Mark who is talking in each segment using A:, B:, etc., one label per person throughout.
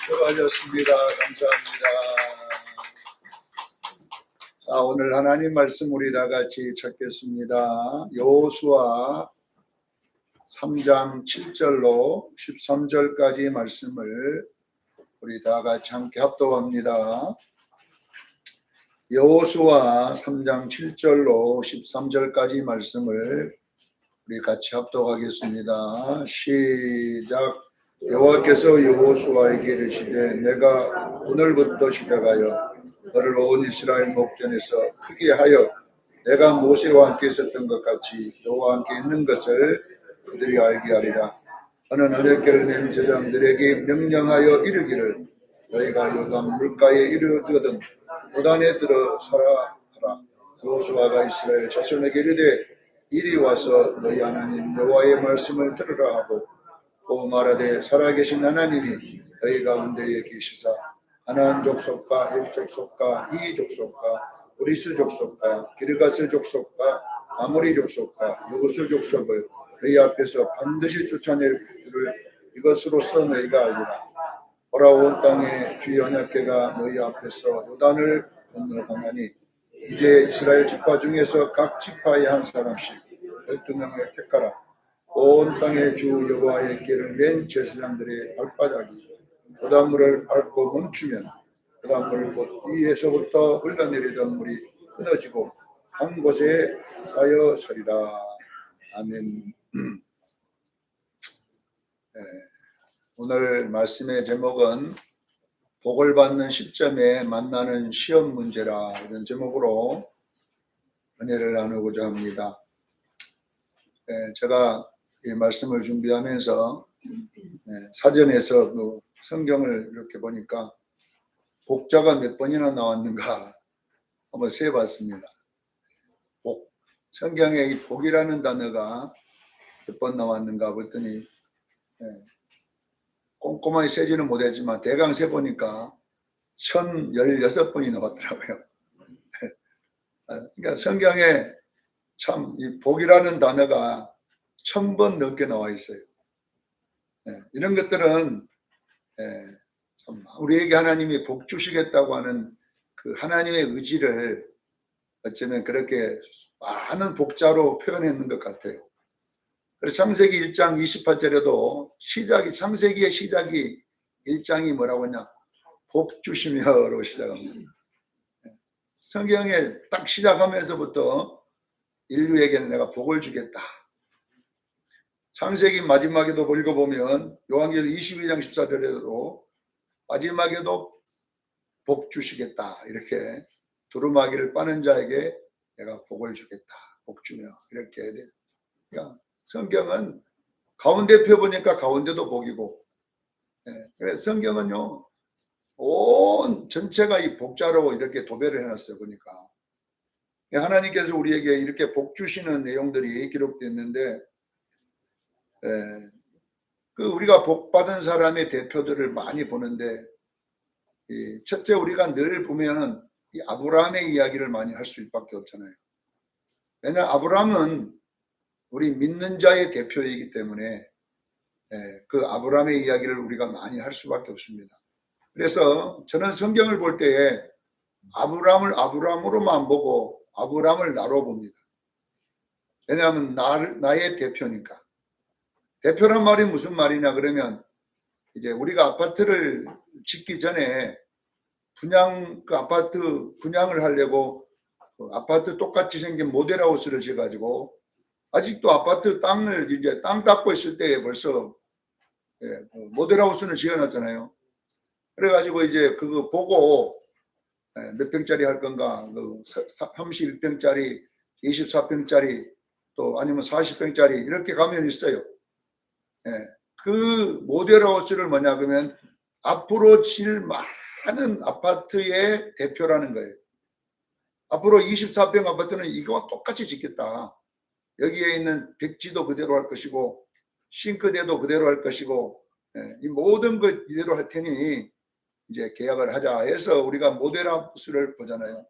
A: 수고하셨습니다. 감사합니다. 자, 오늘 하나님 말씀 우리 다 같이 찾겠습니다. 여호수아 3장 7절로 13절까지 말씀을 우리 다 같이 함께 합독합니다. 여호수아 3장 7절로 13절까지 말씀을 우리 같이 합독하겠습니다. 시작. 여호와께서 여호수아에게 이르시되 내가 오늘부터 시작하여 너를 온 이스라엘 목전에서 크게 하여 내가 모세와 함께 있었던 것 같이 너와 함께 있는 것을 그들이 알게 하리라. 너는 언약궤를 낸 제사장들에게 명령하여 이르기를 너희가 요단 물가에 이르거든 요단에 들어서라 하라. 여호수아가 이스라엘 자손에게 이르되 이리 와서 너희 하나님 여호와의 말씀을 들으라 하고 또 말하되 살아계신 하나님이 너희 가운데에 계시사 가나안 족속과 헷 족속과 히 족속과 브리스 족속과 기르가스 족속과 아모리 족속과 여부스 족속을 너희 앞에서 반드시 쫓아낼 줄을 이것으로써 너희가 알리라. 보라 온 땅에 주의 언약궤가 너희 앞에서 요단을 건너가나니 이제 이스라엘 지파 중에서 각 지파에 한 사람씩 12명을 택하라. 온 땅에 주 여호와의 궤를 맨 제사장들의 발바닥이 요단물을 밟고 멈추면 요단물 곧 위에서부터 흘러내리던 물이 끊어지고 한 곳에 쌓여 서리라. 아멘. 네, 오늘 말씀의 제목은 복을 받는 시점에 만나는 시험 문제라, 이런 제목으로 은혜를 나누고자 합니다. 네, 제가 이 말씀을 준비하면서 사전에서 그 성경을 이렇게 보니까 복자가 몇 번이나 나왔는가 한번 세봤습니다. 복, 성경에 이 복이라는 단어가 몇 번 나왔는가 봤더니 꼼꼼하게 세지는 못했지만 대강 세보니까 1016번이 나왔더라고요. 그러니까 성경에 참 이 복이라는 단어가 1000번 넘게 나와 있어요. 이런 것들은 참 우리에게 하나님이 복 주시겠다고 하는 그 하나님의 의지를 어쩌면 그렇게 많은 복자로 표현했는 것 같아요. 그래서 창세기 1장 28절에도 창세기의 시작이 1장이 뭐라고 했냐? 복 주시며로 시작합니다. 성경에 딱 시작하면서부터 인류에게는 내가 복을 주겠다. 창세기 마지막에도 읽어보면 요한계시록 22장 14절에도 마지막에도 복 주시겠다. 이렇게 두루마기를 빠는 자에게 내가 복을 주겠다. 복 주며 이렇게 해야 돼요. 그러니까 성경은 가운데 펴보니까 가운데도 복이고, 그래서 성경은요 온 전체가 이 복자로 이렇게 도배를 해놨어요. 보니까 하나님께서 우리에게 이렇게 복 주시는 내용들이 기록되어 있는데, 그 우리가 복 받은 사람의 대표들을 많이 보는데, 첫째 우리가 늘 보면은 이 아브라함의 이야기를 많이 할 수밖에 없잖아요. 왜냐 아브라함은 우리 믿는 자의 대표이기 때문에 그 아브라함의 이야기를 우리가 많이 할 수밖에 없습니다. 그래서 저는 성경을 볼 때에 아브라함을 아브라함으로만 보고 아브라함을 나로 봅니다. 왜냐하면 나의 대표니까. 대표란 말이 무슨 말이냐 그러면 이제 우리가 아파트를 짓기 전에 아파트 분양을 하려고 아파트 똑같이 생긴 모델하우스를 지어가지고 아직도 아파트 땅을 이제 땅 닦고 있을 때에 벌써 모델하우스는 지어놨잖아요. 그래가지고 이제 그거 보고 몇 평짜리 할 건가, 31평짜리, 24평짜리, 또 아니면 40평짜리 이렇게 가면 있어요. 그 모델하우스를 뭐냐 그러면 앞으로 질 많은 아파트의 대표라는 거예요. 앞으로 24평 아파트는 이거와 똑같이 짓겠다. 여기에 있는 백지도 그대로 할 것이고 싱크대도 그대로 할 것이고 이 모든 것 이대로 할 테니 이제 계약을 하자 해서 우리가 모델하우스를 보잖아요.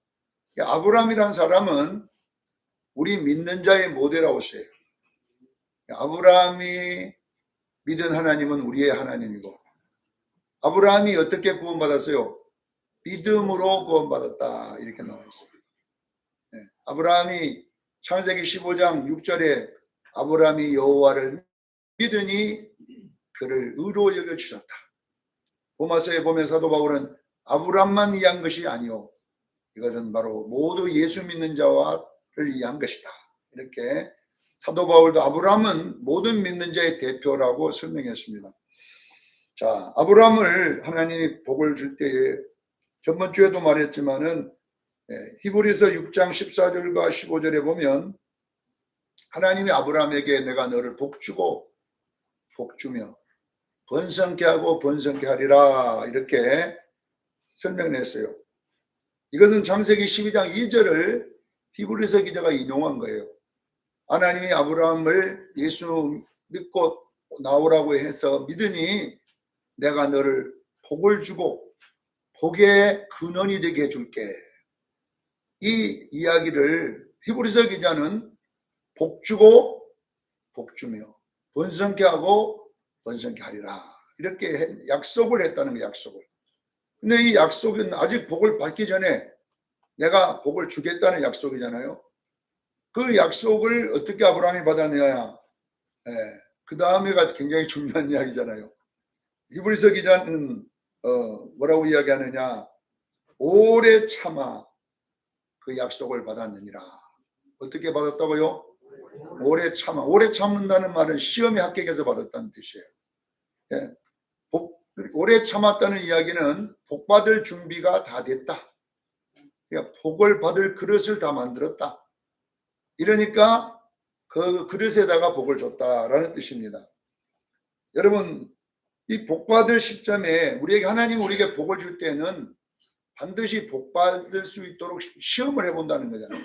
A: 아브라함이라는 사람은 우리 믿는 자의 모델하우스예요. 아브라함이 믿은 하나님은 우리의 하나님이고 아브라함이 어떻게 구원받았어요? 믿음으로 구원받았다. 이렇게 나와 있어요. 아브라함이 창세기 15장 6절에 아브라함이 여호와를 믿으니 그를 의로 여겨주셨다. 로마서에 보면 사도 바울은 아브라함만 위한 것이 아니요, 이것은 바로 모두 예수 믿는 자와를 위한 것이다. 이렇게 사도 바울도 아브라함은 모든 믿는 자의 대표라고 설명했습니다. 자, 아브라함을 하나님이 복을 줄 때에 저번 주에도 말했지만은 히브리서 6장 14절과 15절에 보면 하나님이 아브라함에게 내가 너를 복주고 복주며 번성케 하고 번성케 하리라 이렇게 설명했어요. 이것은 창세기 12장 2절을 히브리서 기자가 인용한 거예요. 하나님이 아브라함을 예수 믿고 나오라고 해서 믿으니 내가 너를 복을 주고 복의 근원이 되게 해줄게. 이 이야기를 히브리서 기자는 복주고 복주며 번성케 하고 번성케 하리라 이렇게 약속을 했다는 거예요. 약속을. 근데 이 약속은 아직 복을 받기 전에 내가 복을 주겠다는 약속이잖아요. 그 약속을 어떻게 아브라함이 받았느냐. 그 다음에가 굉장히 중요한 이야기잖아요. 히브리서 기자는 뭐라고 이야기하느냐. 오래 참아 그 약속을 받았느니라. 어떻게 받았다고요? 오래 참아. 오래 참는다는 말은 시험에 합격해서 받았다는 뜻이에요. 오래 참았다는 이야기는 복 받을 준비가 다 됐다. 그러니까 복을 받을 그릇을 다 만들었다. 이러니까 그 그릇에다가 복을 줬다라는 뜻입니다. 여러분, 이 복 받을 시점에 하나님 우리에게 복을 줄 때는 반드시 복 받을 수 있도록 시험을 해본다는 거잖아요.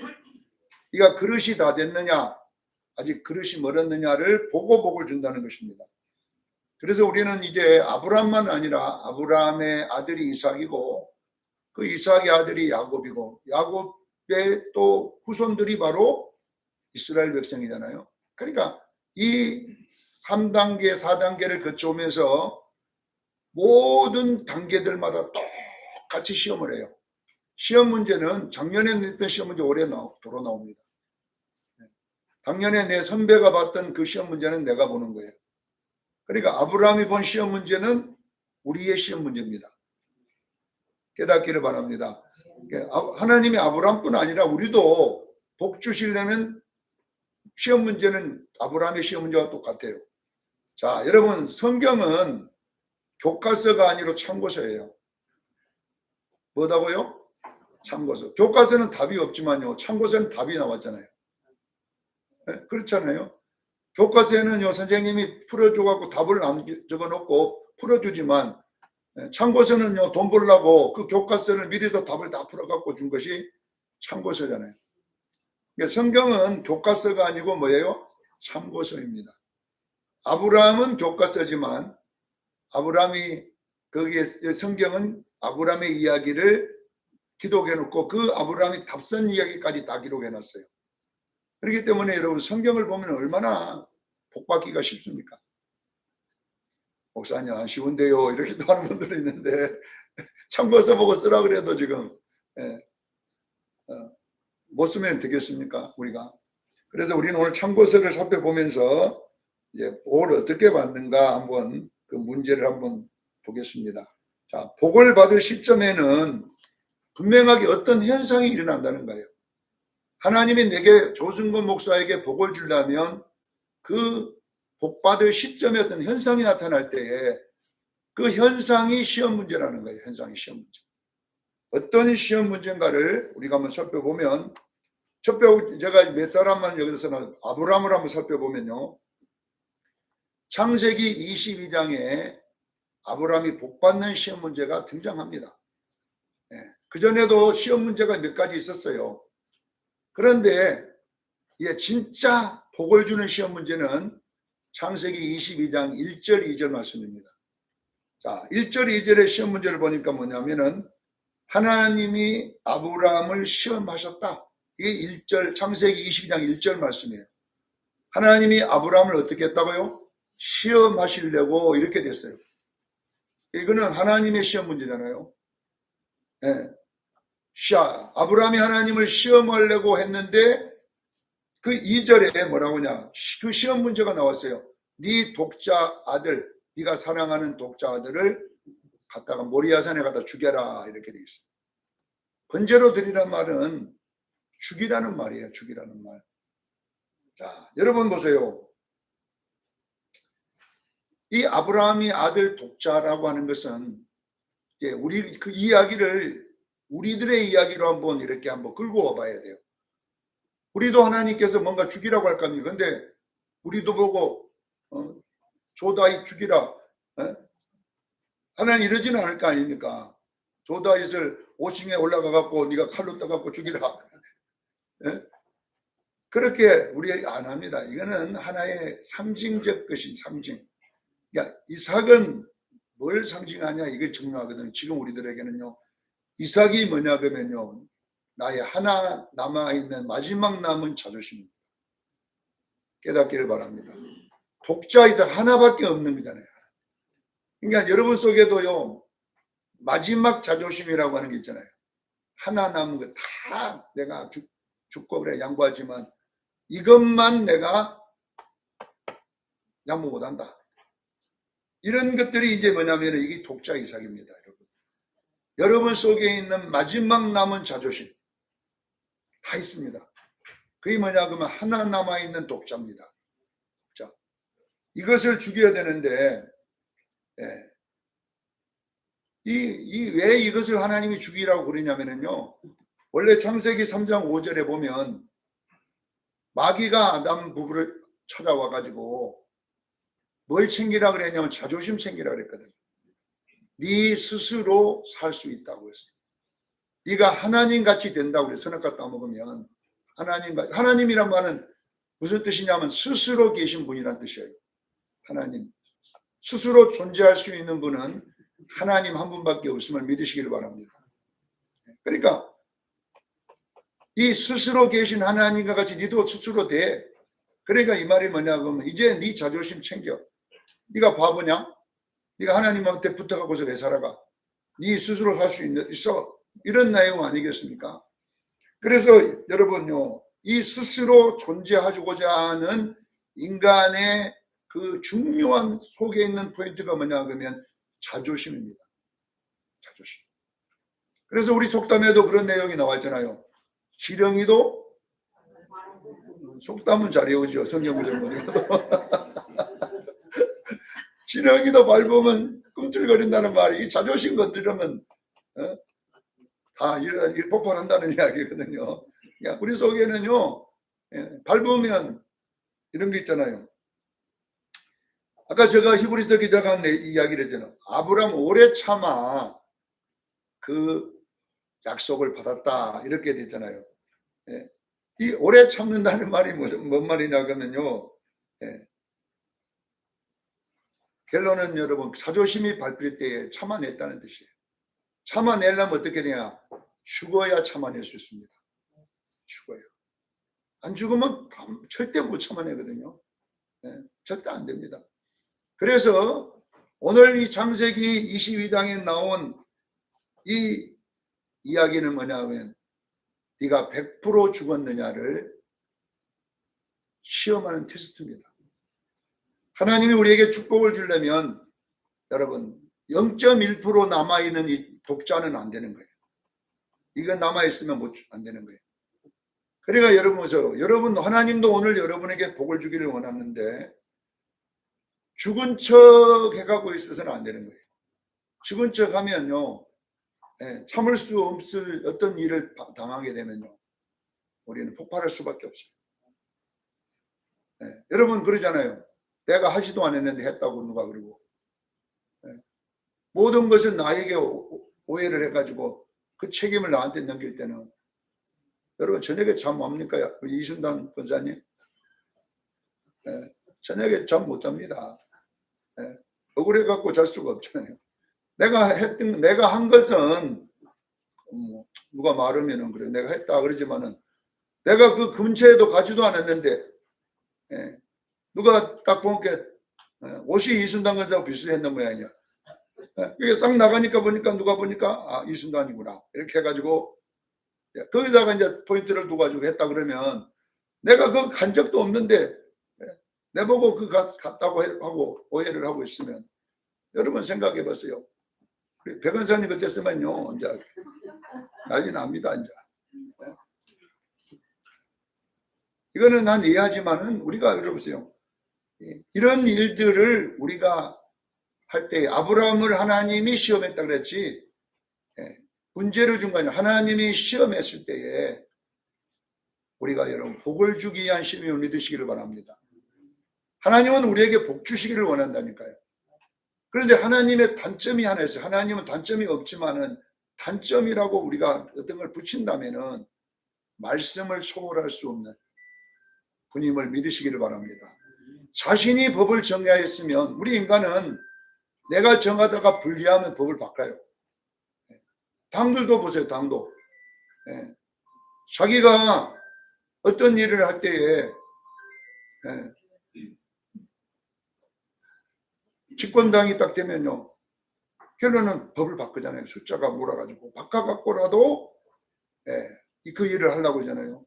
A: 네가 그릇이 다 됐느냐, 아직 그릇이 멀었느냐를 보고 복을 준다는 것입니다. 그래서 우리는 이제 아브라함만 아니라 아브라함의 아들이 이삭이고 그 이삭의 아들이 야곱이고 야곱의 또 후손들이 바로 이스라엘 백성이잖아요. 그러니까 이 3단계, 4단계를 거쳐오면서 모든 단계들마다 똑같이 시험을 해요. 시험 문제는 작년에 냈던 시험 문제 올해 도로 나옵니다. 작년에 내 선배가 봤던 그 시험 문제는 내가 보는 거예요. 그러니까 아브라함이 본 시험 문제는 우리의 시험 문제입니다. 깨닫기를 바랍니다. 하나님이 아브라함뿐 아니라 우리도 복 주시려는 시험 문제는 아브라함의 시험 문제와 똑같아요. 자, 여러분, 성경은 교과서가 아니라 참고서예요. 뭐다고요? 참고서. 교과서는 답이 없지만요, 참고서는 답이 나왔잖아요. 네? 그렇잖아요. 교과서에는요, 선생님이 풀어줘갖고 답을 적어놓고 풀어주지만 참고서는요, 돈 벌려고 그 교과서를 미리서 답을 다 풀어갖고 준 것이 참고서잖아요. 그러니까 성경은 교과서가 아니고 뭐예요? 참고서입니다. 아브라함은 교과서지만 아브라함이 거기에 성경은 아브라함의 이야기를 기록해놓고 그 아브라함이 답선 이야기까지 다 기록해놨어요. 그렇기 때문에 여러분, 성경을 보면 얼마나 복받기가 쉽습니까? 목사님 안 쉬운데요 이렇게 또 하는 분들이 있는데 참고서 보고 쓰라 그래도 지금 못 쓰면 되겠습니까 우리가? 그래서 우리는 오늘 참고서를 살펴보면서 이제 복을 어떻게 받는가 한번 그 문제를 한번 보겠습니다. 자, 복을 받을 시점에는 분명하게 어떤 현상이 일어난다는 거예요. 하나님이 내게 조승건 목사에게 복을 주려면 그 복받을 시점에 어떤 현상이 나타날 때에 그 현상이 시험 문제라는 거예요. 현상이 시험 문제. 어떤 시험 문제인가를 우리가 한번 살펴보면, 제가 몇 사람만 여기서는 아브라함을 한번 살펴보면요. 창세기 22장에 아브라함이 복받는 시험 문제가 등장합니다. 그전에도 시험 문제가 몇 가지 있었어요. 그런데 진짜 복을 주는 시험 문제는 창세기 22장 1절 2절 말씀입니다. 자, 1절 2절의 시험 문제를 보니까 뭐냐면은 하나님이 아브라함을 시험하셨다. 이게 1절 창세기 22장 1절 말씀이에요. 하나님이 아브라함을 어떻게 했다고요? 시험하시려고 이렇게 됐어요. 이거는 하나님의 시험 문제잖아요. 예. 아브라함이 하나님을 시험하려고 했는데 그 2절에 뭐라고 하냐. 그 시험 문제가 나왔어요. 네 독자 아들, 네가 사랑하는 독자 아들을 갖다가 모리아산에 갖다 죽여라 이렇게 돼 있어요. 번제로 드리란 말은 죽이라는 말이에요. 죽이라는 말. 자, 여러분 보세요. 이 아브라함이 아들 독자라고 하는 것은 이제 우리 그 이야기를 우리들의 이야기로 한번 이렇게 한번 끌고 와봐야 돼요. 우리도 하나님께서 뭔가 죽이라고 할 거 아닙니까? 근데 우리도 보고 조다윗 죽이라. 하나님 이러지는 않을 거 아닙니까? 조다윗을 5층에 올라가 갖고 네가 칼로 떠갖고 죽이라. 그렇게 우리 안 합니다. 이거는 하나의 상징적 것인 상징. 그러니까 이삭은 뭘 상징하냐 이게 중요하거든요. 지금 우리들에게는요. 이삭이 뭐냐 그러면요. 나의 하나 남아있는 마지막 남은 자존심입니다. 깨닫기를 바랍니다. 독자 이삭 하나밖에 없는 거잖아요. 그러니까 여러분 속에도요. 마지막 자존심이라고 하는 게 있잖아요. 하나 남은 거 다 내가 죽고 그래 양보하지만 이것만 내가 양보 못한다. 이런 것들이 이제 뭐냐면 이게 독자 이삭입니다. 여러분 속에 있는 마지막 남은 자존심 다 있습니다. 그게 뭐냐 그러면 하나 남아있는 독자입니다. 자, 이것을 죽여야 되는데 왜 이것을 하나님이 죽이라고 그러냐면요. 원래 창세기 3장 5절에 보면 마귀가 아담 부부를 찾아와 가지고 뭘 챙기라 그랬냐면 자존심 챙기라 그랬거든요. 네 스스로 살 수 있다고 했어요. 네가 하나님 같이 된다고 그래서 선악과 따먹으면 하나님이란 말은 무슨 뜻이냐면 스스로 계신 분이란 뜻이에요. 하나님 스스로 존재할 수 있는 분은 하나님 한 분밖에 없음을 믿으시기를 바랍니다. 그러니까 이 스스로 계신 하나님과 같이 니도 스스로 돼. 그러니까 이 말이 뭐냐 그러면 이제 네 자존심 챙겨. 네가 바보냐? 네가 하나님한테 붙어가고서 왜 살아가? 네 스스로 살 수 있어. 이런 내용 아니겠습니까? 그래서 여러분요. 이 스스로 존재하고자 하는 인간의 그 중요한 속에 있는 포인트가 뭐냐 그러면 자존심입니다. 자존심. 그래서 우리 속담에도 그런 내용이 나와 있잖아요. 지렁이도 속담은 잘 외우죠. 성경구절 보니까. 지렁이도 밟으면 꿈틀거린다는 말이 이 자존심 건드리면 다 폭발한다는 이야기거든요. 그러니까 우리 속에는요. 밟으면 이런 게 있잖아요. 아까 제가 히브리서 기자가 이야기를 했잖아요. 아브라함 오래 참아 그 약속을 받았다 이렇게 됐잖아요. 이 오래 참는다는 말이 뭔 말이냐 그러면요. 결론은 여러분 자존심이 밟힐 때에 참아냈다는 뜻이에요. 참아내려면 어떻게 되냐. 죽어야 참아낼 수 있습니다. 죽어요. 안 죽으면 절대 못 참아내거든요. 절대 안 됩니다. 그래서 오늘 이 창세기 22장에 나온 이 이야기는 뭐냐면 네가 100% 죽었느냐를 시험하는 테스트입니다. 하나님이 우리에게 축복을 주려면 여러분 0.1% 남아있는 이 독자는 안 되는 거예요. 이건 남아있으면 안 되는 거예요. 그러니까 여러분 하나님도 오늘 여러분에게 복을 주기를 원하는데 죽은 척 해가고 있어서는 안 되는 거예요. 죽은 척 하면요. 참을 수 없을 어떤 일을 당하게 되면요. 우리는 폭발할 수밖에 없어요. 여러분 그러잖아요. 내가 하지도 않았는데 했다고 누가 그러고. 모든 것은 나에게 오해를 해가지고 그 책임을 나한테 넘길 때는 여러분 저녁에 잠 뭡니까? 이순단 권사님? 저녁에 잠 못 잡니다. 억울해갖고 잘 수가 없잖아요. 내가 한 것은 누가 말하면은 그래 내가 했다 그러지만은 내가 그 근처에도 가지도 않았는데 누가 딱 보니까 옷이 이순단 권사하고 비슷했는 모양이야. 그게 싹 나가니까 보니까 누가 보니까 이 순간이구나 이렇게 해가지고 거기다가 이제 포인트를 둬가지고 했다 그러면 내가 그거 간 적도 없는데 내보고 그 갔다고 하고 오해를 하고 있으면 여러분 생각해 봤어요. 백원사님 그때 쓰면요 이제 난리 납니다. 이제 이거는 난 이해하지만은 우리가 여러분요 이런 일들을 우리가 할 때 아브라함을 하나님이 시험했다 그랬지 문제를 준 거 아니야. 하나님이 시험했을 때에 우리가 여러분 복을 주기 위한 시험을 믿으시기를 바랍니다. 하나님은 우리에게 복 주시기를 원한다니까요. 그런데 하나님의 단점이 하나 있어요. 하나님은 단점이 없지만은 단점이라고 우리가 어떤 걸 붙인다면은 말씀을 소홀할 수 없는 분임을 믿으시기를 바랍니다. 자신이 법을 정하였으면 우리 인간은 내가 정하다가 불리하면 법을 바꿔요. 당들도 보세요. 당도. 자기가 어떤 일을 할 때에 집권당이 딱 되면요. 결론은 법을 바꾸잖아요. 숫자가 몰아가지고 바꿔갖고라도 그 일을 하려고 하잖아요.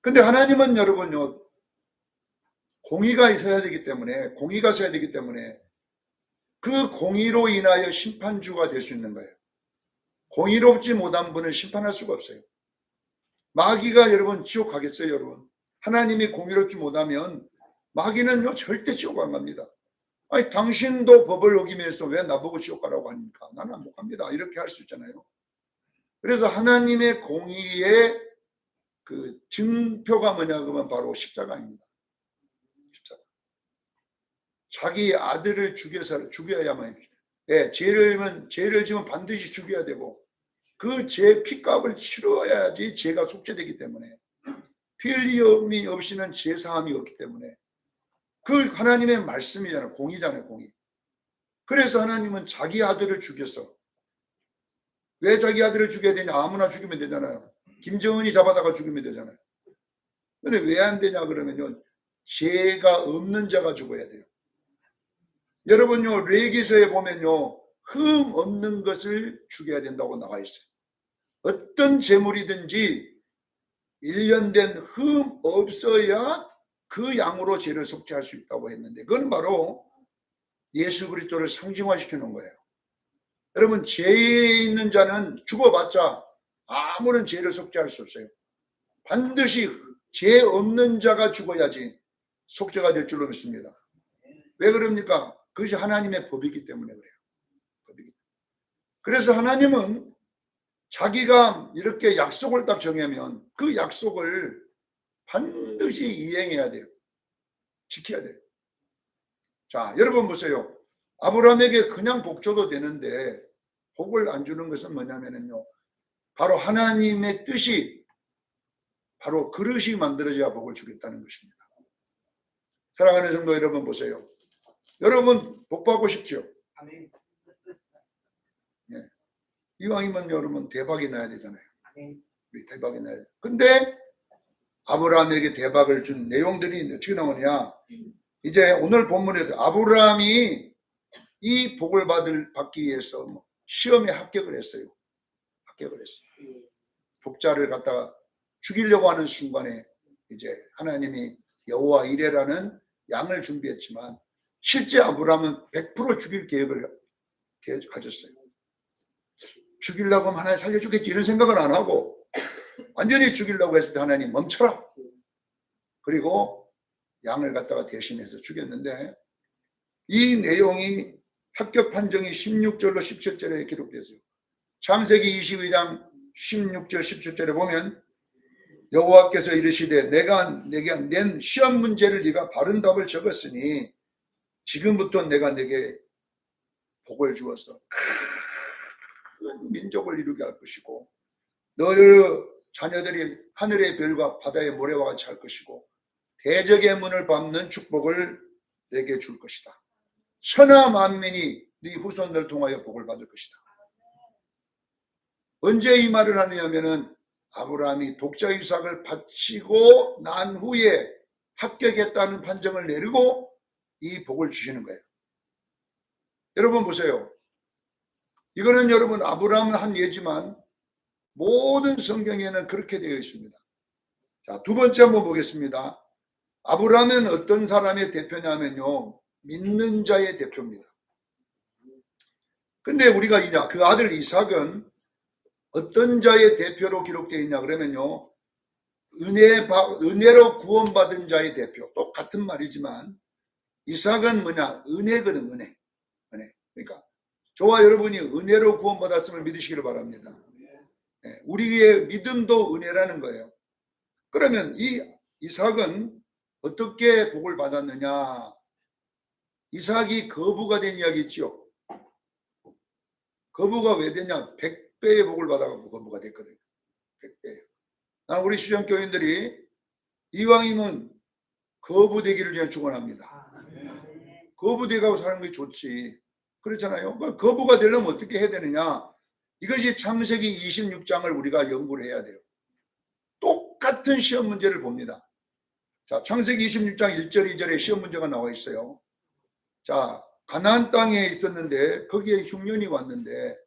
A: 근데 하나님은 여러분요. 공의가 있어야 되기 때문에 공의가 있어야 되기 때문에 그 공의로 인하여 심판주가 될 수 있는 거예요. 공의롭지 못한 분을 심판할 수가 없어요. 마귀가 여러분 지옥 가겠어요, 여러분? 하나님이 공의롭지 못하면 마귀는요 절대 지옥 안 갑니다. 아니 당신도 법을 어기면서 왜 나보고 지옥 가라고 하니까 나는 안 갑니다. 이렇게 할 수 있잖아요. 그래서 하나님의 공의의 그 증표가 뭐냐 그러면 바로 십자가입니다. 십자가. 자기 아들을 죽여야만 죄를 지면 반드시 죽여야 되고 그 죄 피값을 치러야지 죄가 속죄되기 때문에 피 흘림이 없이는 죄 사함이 없기 때문에 그 하나님의 말씀이잖아요. 공의잖아요. 공의. 그래서 하나님은 자기 아들을 죽였어. 왜 자기 아들을 죽여야 되냐? 아무나 죽이면 되잖아요. 김정은이 잡아다가 죽이면 되잖아요. 근데 왜 안 되냐 그러면요. 죄가 없는 자가 죽어야 돼요. 여러분요. 레위기서에 보면요. 흠 없는 것을 죽여야 된다고 나와 있어요. 어떤 재물이든지 1년 된 흠 없어야 그 양으로 죄를 속죄할 수 있다고 했는데 그건 바로 예수 그리스도를 상징화시켜 놓은 거예요. 여러분 죄에 있는 자는 죽어봤자 아무런 죄를 속죄할 수 없어요. 반드시 죄 없는 자가 죽어야지 속죄가 될 줄로 믿습니다. 왜 그럽니까? 그것이 하나님의 법이기 때문에 그래요. 법이기. 그래서 하나님은 자기가 이렇게 약속을 딱 정하면 그 약속을 반드시 이행해야 돼요. 지켜야 돼요. 자, 여러분 보세요. 아브라함에게 그냥 복 줘도 되는데 복을 안 주는 것은 뭐냐면요. 바로 하나님의 뜻이 바로 그릇이 만들어져야 복을 주겠다는 것입니다. 사랑하는 성도 여러분 보세요. 여러분 복 받고 싶죠? 네. 이왕이면 여러분 대박이 나야 되잖아요. 대박이 나야 돼요. 근데 아브라함에게 대박을 준 내용들이 어떻게 나오냐? 이제 오늘 본문에서 아브라함이 이 복을 받기 위해서 시험에 합격을 했어요. 합격을 했어요. 독자를 갖다가 죽이려고 하는 순간에 이제 하나님이 여호와 이레라는 양을 준비했지만 실제 아브라함은 100% 죽일 계획을 가졌어요. 죽이려고 하면 하나님 살려주겠지 이런 생각을 안 하고 완전히 죽이려고 했을 때 하나님 멈춰라. 그리고 양을 갖다가 대신해서 죽였는데 이 내용이 합격 판정이 16절로 17절에 기록됐어요. 창세기 22장 16절 17절에 보면 여호와께서 이르시되 내가 내게 낸 시험 문제를 네가 바른 답을 적었으니 지금부터 내가 내게 복을 주었어. 큰 민족을 이루게 할 것이고 너의 자녀들이 하늘의 별과 바다의 모래와 같이 할 것이고 대적의 문을 밟는 축복을 내게 줄 것이다. 천하 만민이 네 후손들 통하여 복을 받을 것이다. 언제 이 말을 하느냐면은 아브라함이 독자 이삭을 바치고 난 후에 합격했다는 판정을 내리고 이 복을 주시는 거예요. 여러분 보세요. 이거는 여러분 아브라함은 한 예지만 모든 성경에는 그렇게 되어 있습니다. 자, 두 번째 한번 보겠습니다. 아브라함은 어떤 사람의 대표냐면요, 믿는 자의 대표입니다. 근데 우리가 그 아들 이삭은 어떤 자의 대표로 기록되어 있냐 그러면요, 은혜로 구원받은 자의 대표. 똑같은 말이지만 이삭은 뭐냐? 은혜거든, 은혜. 그러니까 저와 여러분이 은혜로 구원받았음을 믿으시기를 바랍니다. 우리의 믿음도 은혜라는 거예요. 그러면 이 이삭은 어떻게 복을 받았느냐? 이삭이 거부가 된 이야기 있죠. 거부가 왜 되냐? 100배의 복을 받아가지고 거부가 됐거든요. 100배. 우리 수련교인들이 이왕이면 거부되기를 그냥 축원합니다. 거부되고 사는 게 좋지. 그렇잖아요. 거부가 되려면 어떻게 해야 되느냐? 이것이 창세기 26장을 우리가 연구를 해야 돼요. 똑같은 시험 문제를 봅니다. 자, 창세기 26장 1절, 2절에 시험 문제가 나와 있어요. 자, 가나안 땅에 있었는데 거기에 흉년이 왔는데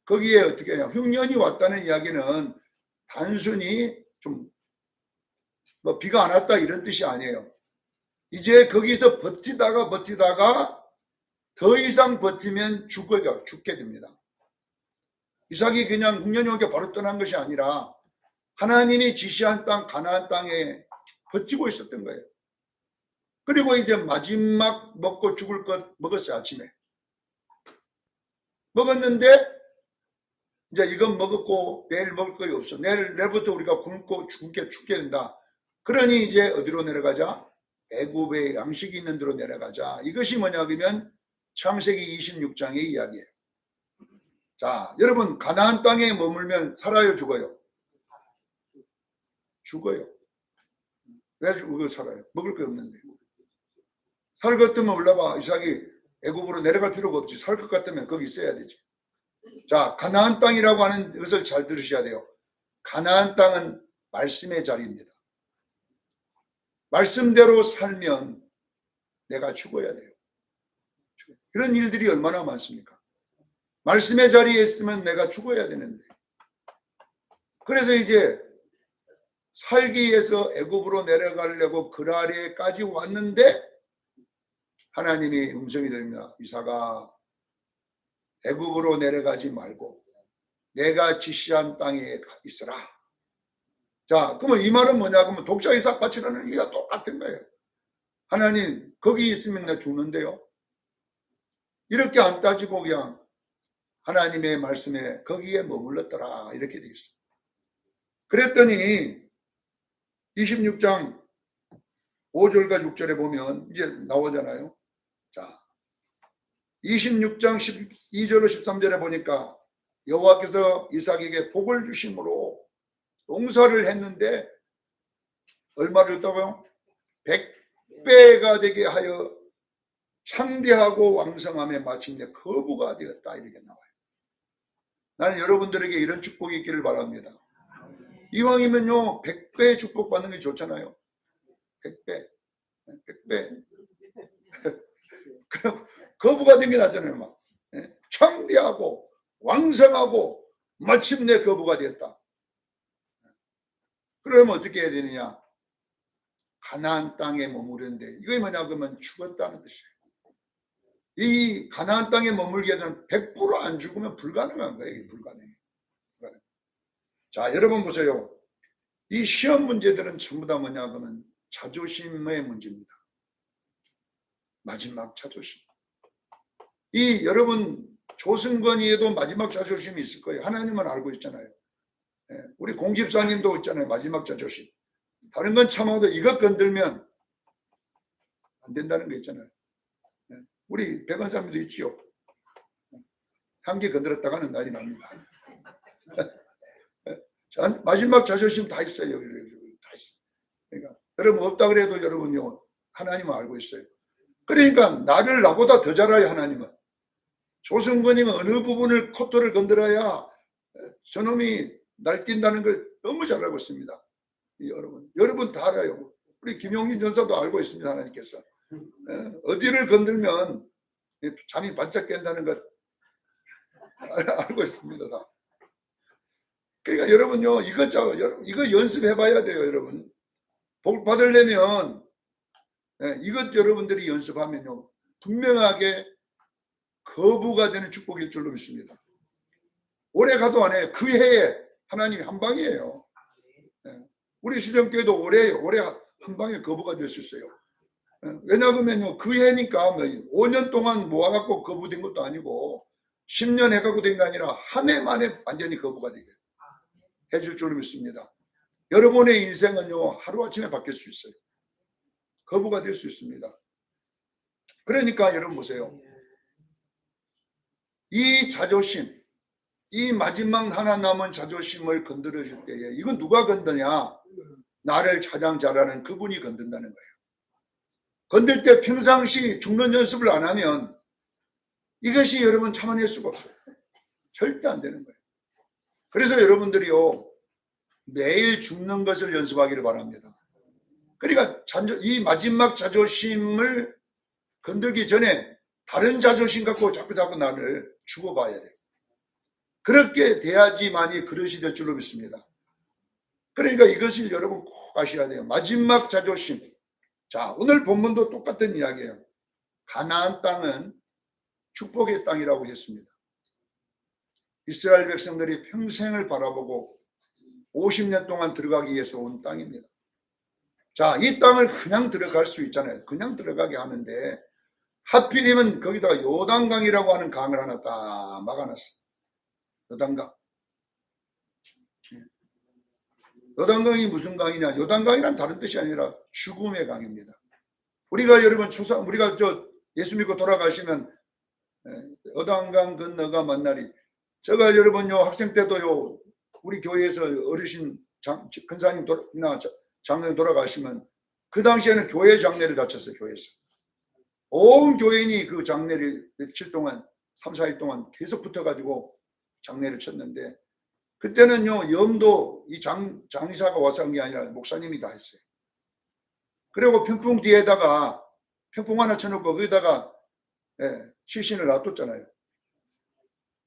A: 거기에 어떻게 해요? 흉년이 왔다는 이야기는 단순히 좀 뭐 비가 안 왔다 이런 뜻이 아니에요. 이제 거기서 버티다가 더 이상 버티면 죽게 됩니다. 이삭이 그냥 흉년이 오니까 바로 떠난 것이 아니라 하나님이 지시한 땅 가나안 땅에 버티고 있었던 거예요. 그리고 이제 마지막 먹고 죽을 것 먹었어요. 아침에 먹었는데 이제 이건 먹었고 내일 먹을 것이 없어. 내일부터 우리가 굶고 죽게 된다. 그러니 이제 어디로 내려가자? 애굽의 양식이 있는 데로 내려가자. 이것이 뭐냐 그러면 창세기 26장의 이야기예요. 자, 여러분 가나안 땅에 머물면 살아요, 죽어요? 죽어요. 왜 죽어 살아요? 먹을 게 없는데. 살 것 같으면 올라가. 이삭이 애굽으로 내려갈 필요가 없지. 살 것 같으면 거기 있어야 되지. 자, 가나안 땅이라고 하는 것을 잘 들으셔야 돼요. 가나안 땅은 말씀의 자리입니다. 말씀대로 살면 내가 죽어야 돼요. 그런 일들이 얼마나 많습니까? 말씀의 자리에 있으면 내가 죽어야 되는데. 그래서 이제 살기 위해서 애굽으로 내려가려고 그라레까지 왔는데 하나님이 음성이 들립니다. 이삭아, 애굽으로 내려가지 말고 내가 지시한 땅에 있으라. 자, 그러면 이 말은 뭐냐? 그러면 독자 이삭 바치라는 얘기가 똑같은 거예요. 하나님, 거기 있으면 나 죽는데요. 이렇게 안 따지고 그냥 하나님의 말씀에 거기에 머물렀더라. 이렇게 돼 있어요. 그랬더니 26장 5절과 6절에 보면 이제 나오잖아요. 자, 26장 12절로 13절에 보니까 여호와께서 이삭에게 복을 주심으로 농사를 했는데 얼마를 줬다고요? 100배가 되게 하여 창대하고 왕성함에 마침내 거부가 되었다. 이렇게 나와요. 나는 여러분들에게 이런 축복이 있기를 바랍니다. 이왕이면요 100배 축복받는 게 좋잖아요. 100배. 그럼 거부가 된 게 낫잖아요. 막 창대하고 왕성하고 마침내 거부가 되었다. 그러면 어떻게 해야 되느냐? 가나안 땅에 머무르는데 이게 뭐냐 그러면 죽었다는 뜻이에요. 이 가나안 땅에 머물기 위해서는 100% 안 죽으면 불가능한 거예요. 이게 불가능해요. 자, 여러분 보세요. 이 시험 문제들은 전부 다 뭐냐 그러면 자존심의 문제입니다. 마지막 자존심. 이 여러분 조승건이에도 마지막 자존심이 있을 거예요. 하나님은 알고 있잖아요. 우리 공집사님도 있잖아요. 마지막 자존심. 다른 건 참아도 이것 건들면 안 된다는 거 있잖아요. 우리 백원사님도 있지요. 향기 건드렸다가는 난리 납니다. 마지막 자존심 다 있어요. 다 있어요. 그러니까 여러분 없다 그래도 여러분요 하나님은 알고 있어요. 그러니까 나보다 더 잘 알아요. 하나님은. 조승건이가 어느 부분을 코트를 건드려야 저놈이 날뛴다는 걸 너무 잘 알고 있습니다. 여러분 다 알아요. 우리 김용진 전사도 알고 있습니다. 하나님께서 어디를 건들면 잠이 반짝 깬다는 것 알고 있습니다. 다. 그러니까 여러분요, 이거 연습해 봐야 돼요, 여러분. 복 받으려면 이것 여러분들이 연습하면요, 분명하게 거부가 되는 축복일 줄로 믿습니다. 올해 가도 안 해요. 그 해에 하나님이 한 방이에요. 우리 수정교회도 올해 한 방에 거부가 될 수 있어요. 왜냐하면요, 그 해니까 5년 동안 모아갖고 거부된 것도 아니고 10년 해갖고 된 게 아니라 한 해 만에 완전히 거부가 되게 해줄 줄로 믿습니다. 여러분의 인생은요, 하루아침에 바뀔 수 있어요. 거부가 될 수 있습니다. 그러니까 여러분 보세요. 이 자존심, 이 마지막 하나 남은 자존심을 건드려줄 때에 이건 누가 건드냐? 나를 가장 잘하는 그분이 건든다는 거예요. 건들 때 평상시 죽는 연습을 안 하면 이것이 여러분 참아낼 수가 없어요. 절대 안 되는 거예요. 그래서 여러분들이요, 매일 죽는 것을 연습하기를 바랍니다. 그러니까 이 마지막 자존심을 건들기 전에 다른 자존심 갖고 자꾸 나를 죽어봐야 돼요. 그렇게 돼야지만이 그릇이 될 줄로 믿습니다. 그러니까 이것을 여러분 꼭 아셔야 돼요. 마지막 자존심. 자, 오늘 본문도 똑같은 이야기예요. 가나안 땅은 축복의 땅이라고 했습니다. 이스라엘 백성들이 평생을 바라보고 50년 동안 들어가기 위해서 온 땅입니다. 자, 이 땅을 그냥 들어갈 수 있잖아요. 그냥 들어가게 하는데 하필이면 거기다가 요단강이라고 하는 강을 하나 딱 막아놨어요. 요단강. 요단강이 무슨 강이냐? 요단강이란 다른 뜻이 아니라 죽음의 강입니다. 우리가 여러분 우리가 예수 믿고 돌아가시면 요단강 건너가 만날이. 제가 여러분요, 학생 때도요, 우리 교회에서 어르신 근사님이나 장로님 돌아가시면 그 당시에는 교회 장례를 다쳤어요. 교회에서 온 교인이 그 장례를 며칠 동안 3, 4일 동안 계속 붙어가지고 장례를 쳤는데, 그때는요, 염도 이 장의사가 와서 한 게 아니라 목사님이 다 했어요. 그리고 평풍 뒤에다가 평풍 하나 쳐놓고 거기다가 시신을 놔뒀잖아요.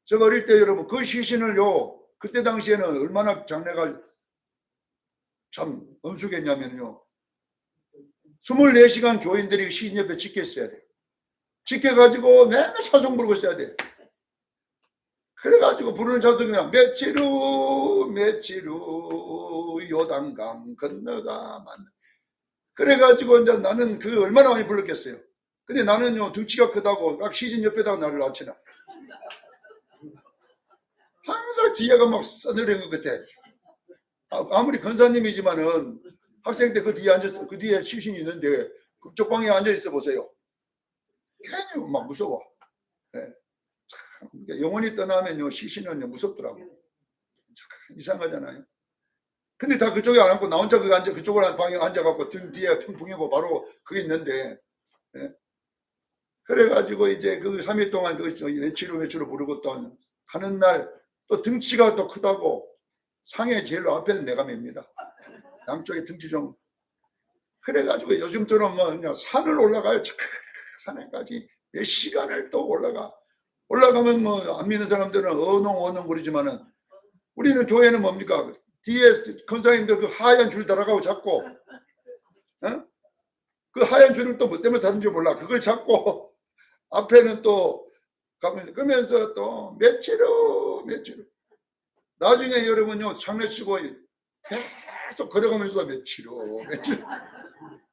A: 제가 어릴 때 여러분 그 시신을요, 그때 당시에는 얼마나 장례가 참 엄숙했냐면요, 24시간 교인들이 시신 옆에 지켜 있어야 돼요. 지켜가지고 맨날 찬송 부르고 있어야 돼요. 그래가지고 부르는 찬송이 그냥 며칠 후 요단강 건너가 만나. 그래가지고 이제 나는 그 얼마나 많이 불렀겠어요. 근데 나는요, 등치가 크다고 딱 시신 옆에다가 나를 놔치나. 항상 뒤에가 막 써내린 것 같아. 아무리 권사님이지만은 학생 때 그 뒤에 앉았어. 그 뒤에 시신이 있는데 그쪽 방에 앉아 있어 보세요. 괜히 막 무서워. 네. 영원히 떠나면요, 시신은 무섭더라고. 이상하잖아요. 근데 다 그쪽에 안 앉고 나 혼자 그쪽으로 방에 앉아갖고 등 뒤에 평풍이고 바로 그게 있는데, 네. 그래가지고 이제 그 3일 동안 며칠로 부르고 또 하는 날 또 등치가 또 크다고 상에 제일 앞에는 내가 맵니다. 양쪽에 등치 좀. 그래가지고 요즘처럼 뭐 그냥 산을 올라가요. 산에까지 몇 시간을 또 올라가면 뭐 안 믿는 사람들은 어농 거리지만은 우리는 교회는 뭡니까? 뒤에 권사님들 그 하얀 줄 달아가고 잡고, 그 하얀 줄을 또 뭐 때문에 다른지 몰라. 그걸 잡고 앞에는 또 그러면서 또 며칠 후 나중에 여러분요, 장례치고 계속 걸어가면서도 며칠 후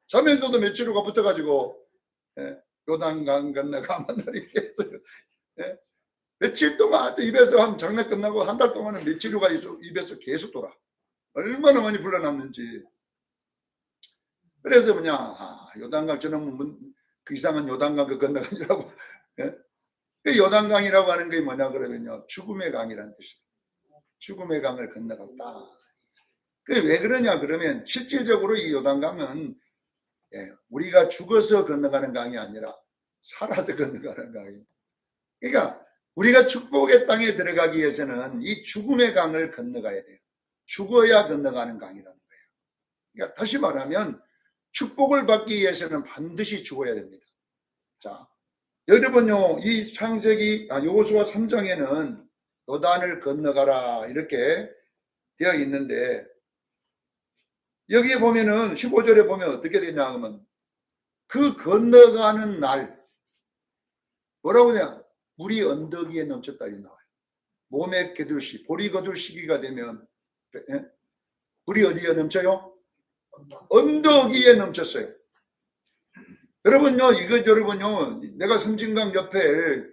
A: 자면서도 며칠 후가 붙어가지고 요단강 건너가 만나리 계속 며칠 동안 입에서 한 장례 끝나고 한 달 동안은 며칠 후가 입에서 계속 돌아. 얼마나 많이 불러놨는지. 그래서 요단강 저는 그 이상한 요단강 그 건너가니라고. 그 요단강이라고 하는 게 뭐냐 그러면요, 죽음의 강이라는 뜻이에요. 죽음의 강을 건너갔다. 그게 왜 그러냐 그러면 실질적으로 이 요단강은 우리가 죽어서 건너가는 강이 아니라 살아서 건너가는 강이에요. 그러니까 우리가 축복의 땅에 들어가기 위해서는 이 죽음의 강을 건너가야 돼요. 죽어야 건너가는 강이라는 거예요. 그러니까 다시 말하면 축복을 받기 위해서는 반드시 죽어야 됩니다. 자, 여러분요, 이 창세기 여호수아 3장에는 요단을 건너가라 이렇게 되어 있는데 여기에 보면은 15절에 보면 어떻게 되냐 하면 그 건너가는 날 뭐라고 하냐 물이 언덕 위에 넘쳤다 이 나와요. 몸에 거둘시 보리 거둘 시기가 되면 물이 어디에 넘쳐요? 언덕 위에 넘쳤어요. 여러분요 여러분요 내가 섬진강 옆에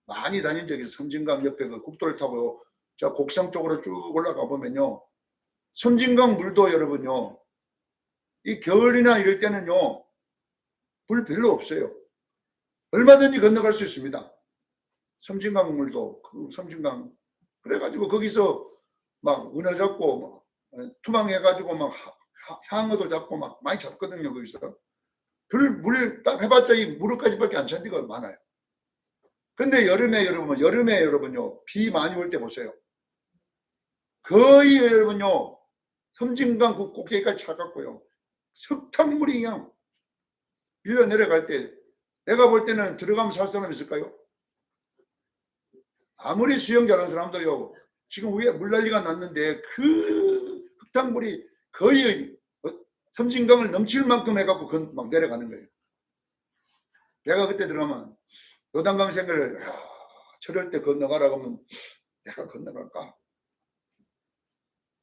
A: 많이 다닌 적이 있어요. 섬진강 옆에 그 국도를 타고 저 곡성 쪽으로 쭉 올라가 보면요 섬진강 물도 여러분요 이 겨울이나 이럴 때는요 물 별로 없어요. 얼마든지 건너갈 수 있습니다. 섬진강 물도 그 섬진강 그래가지고 거기서 막 은어 잡고 막 투망해가지고 막 향어도 잡고 막 많이 잡거든요. 거기서 물 딱 해봤자 이 무릎까지밖에 안 찬 데가 많아요. 근데 여름에 여러분요 비 많이 올 때 보세요. 거의 여러분요 섬진강 그 꼭대기까지 차갖고요 석탄물이 그냥 밀려 내려갈 때 내가 볼 때는 들어가면 살 사람 있을까요? 아무리 수영 잘하는 사람도요 지금 위에 물난리가 났는데 그 흙탕물이 거의 섬진강을 넘칠 만큼 해갖고 막 내려가는 거예요. 내가 그때 들어가면 요단강 생각을 저럴 때 건너가라고 하면 내가 건너갈까?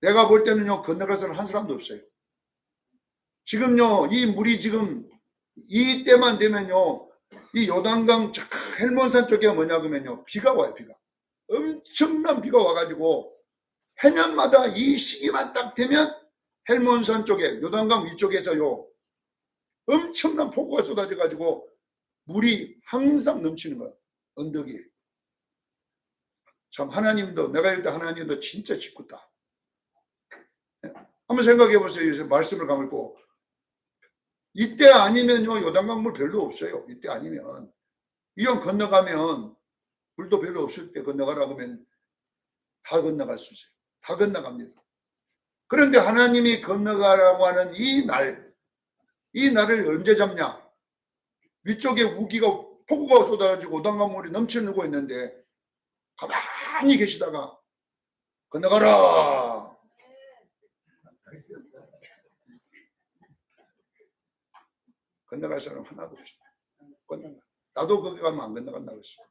A: 내가 볼 때는요 건너갈 사람 한 사람도 없어요. 지금요 이 물이 지금 이때만 되면요 이 요단강 헬몬산 쪽에 뭐냐 그러면요 비가 와요. 비가 엄청난 비가 와가지고 해년마다 이 시기만 딱 되면 헬몬산 쪽에 요단강 위쪽에서요 엄청난 폭우가 쏟아져 가지고 물이 항상 넘치는 거야. 언덕이. 참 하나님도 내가 볼 때 하나님도 진짜 짓궂다. 한번 생각해 보세요. 말씀을 감고 이때 아니면요 요단강 물 별로 없어요. 이때 아니면 이왕 건너가면 물도 별로 없을 때 건너가라고 하면 다 건너갈 수 있어요. 다 건너갑니다. 그런데 하나님이 건너가라고 하는 이 날을 언제 잡냐? 위쪽에 우기가 폭우가 쏟아지고 요단강물이 넘치고 있는데 가만히 계시다가 건너가라. 건너갈 사람 하나도 없어요. 나도 거기 가면 안 건너간다고 했어요.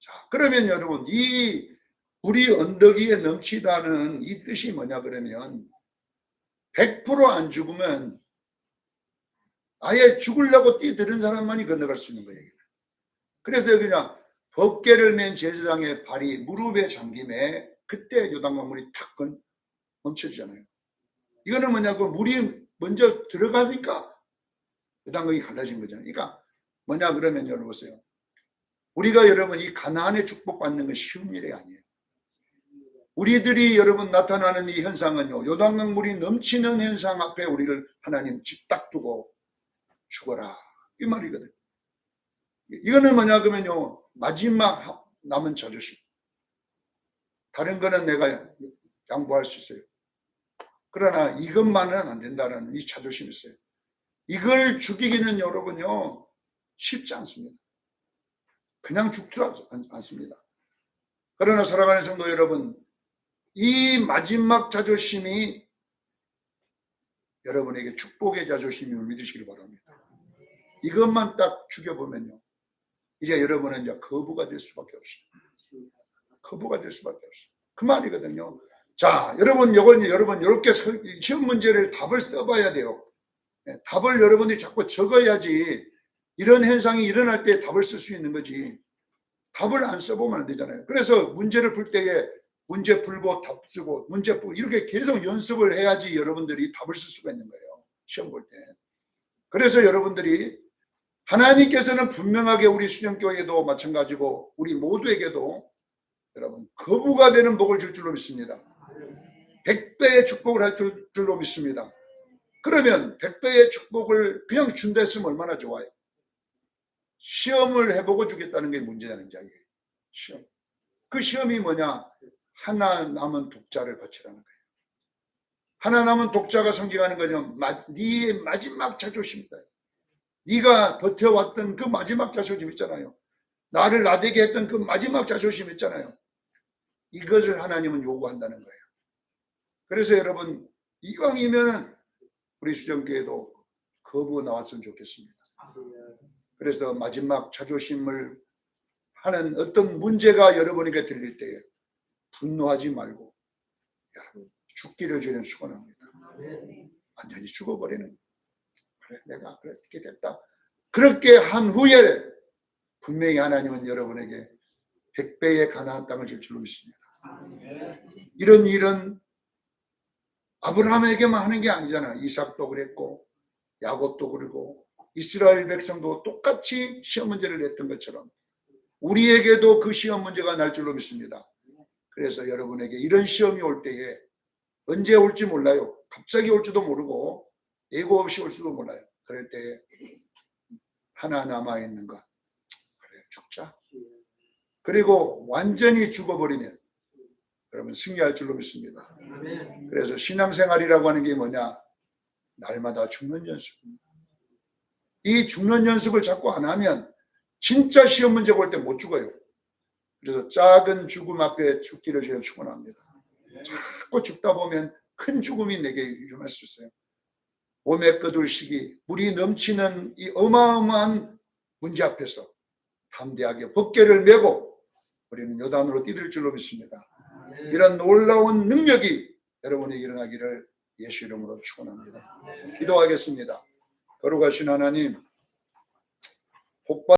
A: 자, 그러면 여러분 이 물이 언덕 위에 넘치다는 이 뜻이 뭐냐 그러면 100% 안 죽으면 아예 죽으려고 뛰드는 사람만이 건너갈 수 있는 거예요. 그래서 여기냐 법궤를 맨 제사장의 발이 무릎에 잠김에 그때 요단강물이 탁 멈춰지잖아요. 이거는 뭐냐고 물이 먼저 들어가니까 요단강이 갈라진 거잖아요. 그러니까 뭐냐 그러면 여러분 보세요. 우리가 여러분 이 가나안의 축복받는 건 쉬운 일이 아니에요. 우리들이 여러분 나타나는 이 현상은요 요단강 물이 넘치는 현상 앞에 우리를 하나님 딱 두고 죽어라 이 말이거든요. 이거는 뭐냐 그러면요 마지막 남은 자존심. 다른 거는 내가 양보할 수 있어요. 그러나 이것만은 안 된다는 이 자존심이 있어요. 이걸 죽이기는 여러분요 쉽지 않습니다. 그냥 죽지도 않습니다. 그러나 사랑하는 성도 여러분 이 마지막 자존심이 여러분에게 축복의 자존심임을 믿으시길 바랍니다. 이것만 딱 죽여보면요 이제 여러분은 이제 거부가 될 수밖에 없어요. 거부가 될 수밖에 없어요. 그 말이거든요. 자, 여러분 이렇게 시험 문제를 답을 써봐야 돼요. 답을 여러분들이 자꾸 적어야지 이런 현상이 일어날 때 답을 쓸 수 있는 거지. 답을 안 써보면 안 되잖아요. 그래서 문제를 풀 때에 문제 풀고 답 쓰고 문제 풀고 이렇게 계속 연습을 해야지 여러분들이 답을 쓸 수가 있는 거예요. 시험 볼 때. 그래서 여러분들이 하나님께서는 분명하게 우리 수정교회도 마찬가지고 우리 모두에게도 여러분 거부가 되는 복을 줄 줄로 믿습니다. 100배의 축복을 할 줄로 믿습니다. 그러면 100배의 축복을 그냥 준다 했으면 얼마나 좋아요. 시험을 해보고 주겠다는 게 문제라는 이야기예요. 시험. 그 시험이 뭐냐? 하나 남은 독자를 바치라는 거예요. 하나 남은 독자가 성경하는 거죠. 네 마지막 자존심이다. 네가 버텨왔던 그 마지막 자존심 있잖아요. 나를 나대게 했던 그 마지막 자존심 있잖아요. 이것을 하나님은 요구한다는 거예요. 그래서 여러분 이왕이면 우리 수정교회도 거부 나왔으면 좋겠습니다. 그래서 마지막 자존심을 하는 어떤 문제가 여러분에게 들릴 때에 분노하지 말고 여러분 죽기를 주는 축원합니다. 완전히 죽어버리는, 그래 내가 그렇게 됐다, 그렇게 한 후에 분명히 하나님은 여러분에게 100배의 가나안 땅을 줄 줄로 믿습니다. 이런 일은 아브라함에게만 하는 게 아니잖아요. 이삭도 그랬고 야곱도 그러고 이스라엘 백성도 똑같이 시험 문제를 냈던 것처럼 우리에게도 그 시험 문제가 날 줄로 믿습니다. 그래서 여러분에게 이런 시험이 올 때에 언제 올지 몰라요. 갑자기 올지도 모르고 예고 없이 올 수도 몰라요. 그럴 때에 하나 남아있는 것, 그래 죽자. 그리고 완전히 죽어버리면 여러분 승리할 줄로 믿습니다. 그래서 신앙생활이라고 하는 게 뭐냐? 날마다 죽는 연습입니다. 이 죽는 연습을 자꾸 안 하면 진짜 시험 문제가 올 때 못 죽어요. 그래서 작은 죽음 앞에 죽기를 저는 축원합니다. 자꾸 죽다 보면 큰 죽음이 내게 일어날 수 있어요. 오매 거둘 시기, 물이 넘치는 이 어마어마한 문제 앞에서 담대하게 법궤를 메고 우리는 요단으로 뛰들 줄로 믿습니다. 이런 놀라운 능력이 여러분에게 일어나기를 예수 이름으로 축원합니다. 기도하겠습니다. 거룩하신 하나님, 복받